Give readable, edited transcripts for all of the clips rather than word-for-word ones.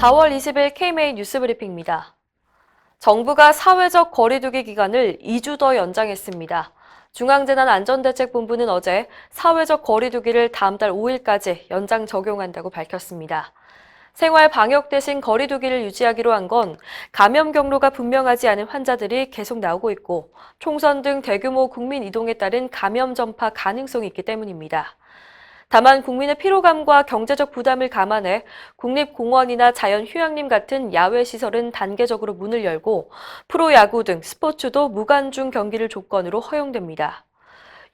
4월 20일 KMA 뉴스브리핑입니다. 정부가 사회적 거리두기 기간을 2주 더 연장했습니다. 중앙재난안전대책본부는 어제 사회적 거리두기를 다음 달 5일까지 연장 적용한다고 밝혔습니다. 생활 방역 대신 거리두기를 유지하기로 한 건 감염 경로가 분명하지 않은 환자들이 계속 나오고 있고 총선 등 대규모 국민 이동에 따른 감염 전파 가능성이 있기 때문입니다. 다만 국민의 피로감과 경제적 부담을 감안해 국립공원이나 자연휴양림 같은 야외시설은 단계적으로 문을 열고 프로야구 등 스포츠도 무관중 경기를 조건으로 허용됩니다.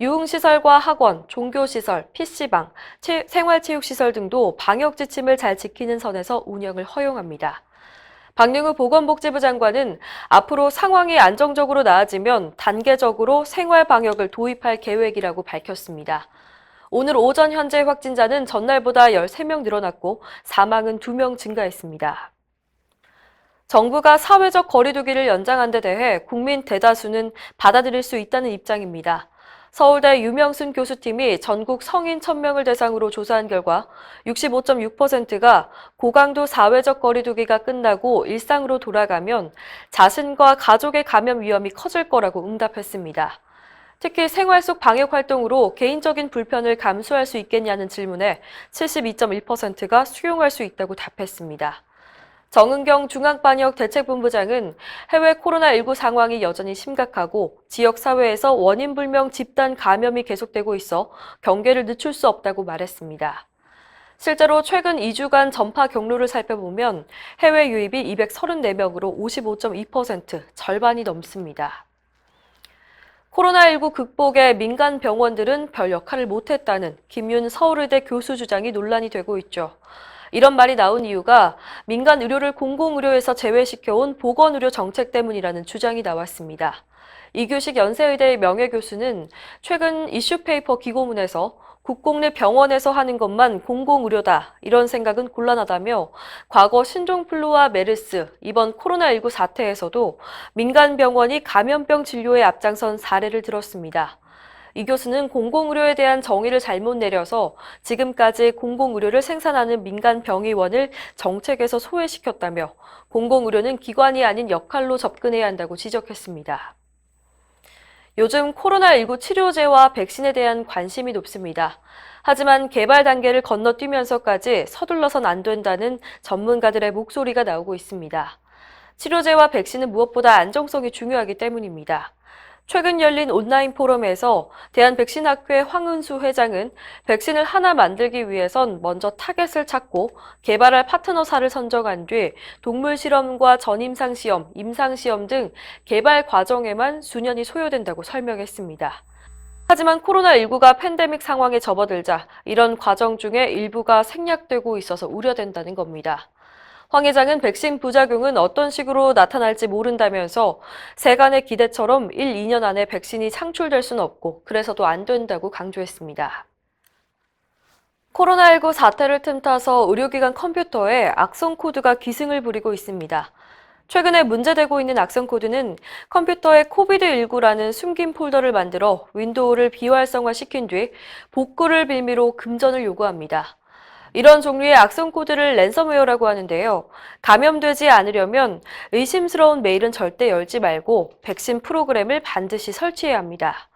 유흥시설과 학원, 종교시설, PC방, 생활체육시설 등도 방역 지침을 잘 지키는 선에서 운영을 허용합니다. 박능우 보건복지부 장관은 앞으로 상황이 안정적으로 나아지면 단계적으로 생활방역을 도입할 계획이라고 밝혔습니다. 오늘 오전 현재 확진자는 전날보다 13명 늘어났고 사망은 2명 증가했습니다. 정부가 사회적 거리두기를 연장한 데 대해 국민 대다수는 받아들일 수 있다는 입장입니다. 서울대 유명순 교수팀이 전국 성인 1000명을 대상으로 조사한 결과 65.6%가 고강도 사회적 거리두기가 끝나고 일상으로 돌아가면 자신과 가족의 감염 위험이 커질 거라고 응답했습니다. 특히 생활 속 방역 활동으로 개인적인 불편을 감수할 수 있겠냐는 질문에 72.1%가 수용할 수 있다고 답했습니다. 정은경 중앙방역대책본부장은 해외 코로나19 상황이 여전히 심각하고 지역사회에서 원인불명 집단 감염이 계속되고 있어 경계를 늦출 수 없다고 말했습니다. 실제로 최근 2주간 전파 경로를 살펴보면 해외 유입이 234명으로 55.2%, 절반이 넘습니다. 코로나19 극복에 민간 병원들은 별 역할을 못했다는 김윤 서울의대 교수 주장이 논란이 되고 있죠. 이런 말이 나온 이유가 민간 의료를 공공의료에서 제외시켜온 보건의료 정책 때문이라는 주장이 나왔습니다. 이규식 연세의대의 명예교수는 최근 이슈페이퍼 기고문에서 국공립 병원에서 하는 것만 공공의료다, 이런 생각은 곤란하다며 과거 신종플루와 메르스, 이번 코로나19 사태에서도 민간 병원이 감염병 진료에 앞장선 사례를 들었습니다. 이 교수는 공공의료에 대한 정의를 잘못 내려서 지금까지 공공의료를 생산하는 민간 병의원을 정책에서 소외시켰다며 공공의료는 기관이 아닌 역할로 접근해야 한다고 지적했습니다. 요즘 코로나19 치료제와 백신에 대한 관심이 높습니다. 하지만 개발 단계를 건너뛰면서까지 서둘러선 안 된다는 전문가들의 목소리가 나오고 있습니다. 치료제와 백신은 무엇보다 안정성이 중요하기 때문입니다. 최근 열린 온라인 포럼에서 대한백신학회 황은수 회장은 백신을 하나 만들기 위해선 먼저 타겟을 찾고 개발할 파트너사를 선정한 뒤 동물 실험과 전임상 시험, 임상 시험 등 개발 과정에만 수년이 소요된다고 설명했습니다. 하지만 코로나19가 팬데믹 상황에 접어들자 이런 과정 중에 일부가 생략되고 있어서 우려된다는 겁니다. 황 회장은 백신 부작용은 어떤 식으로 나타날지 모른다면서 세간의 기대처럼 1, 2년 안에 백신이 창출될 수는 없고 그래서도 안 된다고 강조했습니다. 코로나19 사태를 틈타서 의료기관 컴퓨터에 악성 코드가 기승을 부리고 있습니다. 최근에 문제되고 있는 악성 코드는 컴퓨터에 코비드19라는 숨긴 폴더를 만들어 윈도우를 비활성화시킨 뒤 복구를 빌미로 금전을 요구합니다. 이런 종류의 악성 코드를 랜섬웨어라고 하는데요. 감염되지 않으려면 의심스러운 메일은 절대 열지 말고 백신 프로그램을 반드시 설치해야 합니다.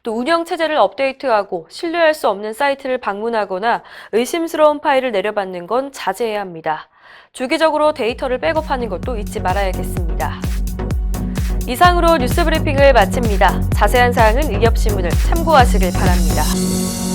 또 운영체제를 업데이트하고 신뢰할 수 없는 사이트를 방문하거나 의심스러운 파일을 내려받는 건 자제해야 합니다. 주기적으로 데이터를 백업하는 것도 잊지 말아야겠습니다. 이상으로 뉴스브리핑을 마칩니다. 자세한 사항은 의협신문을 참고하시길 바랍니다.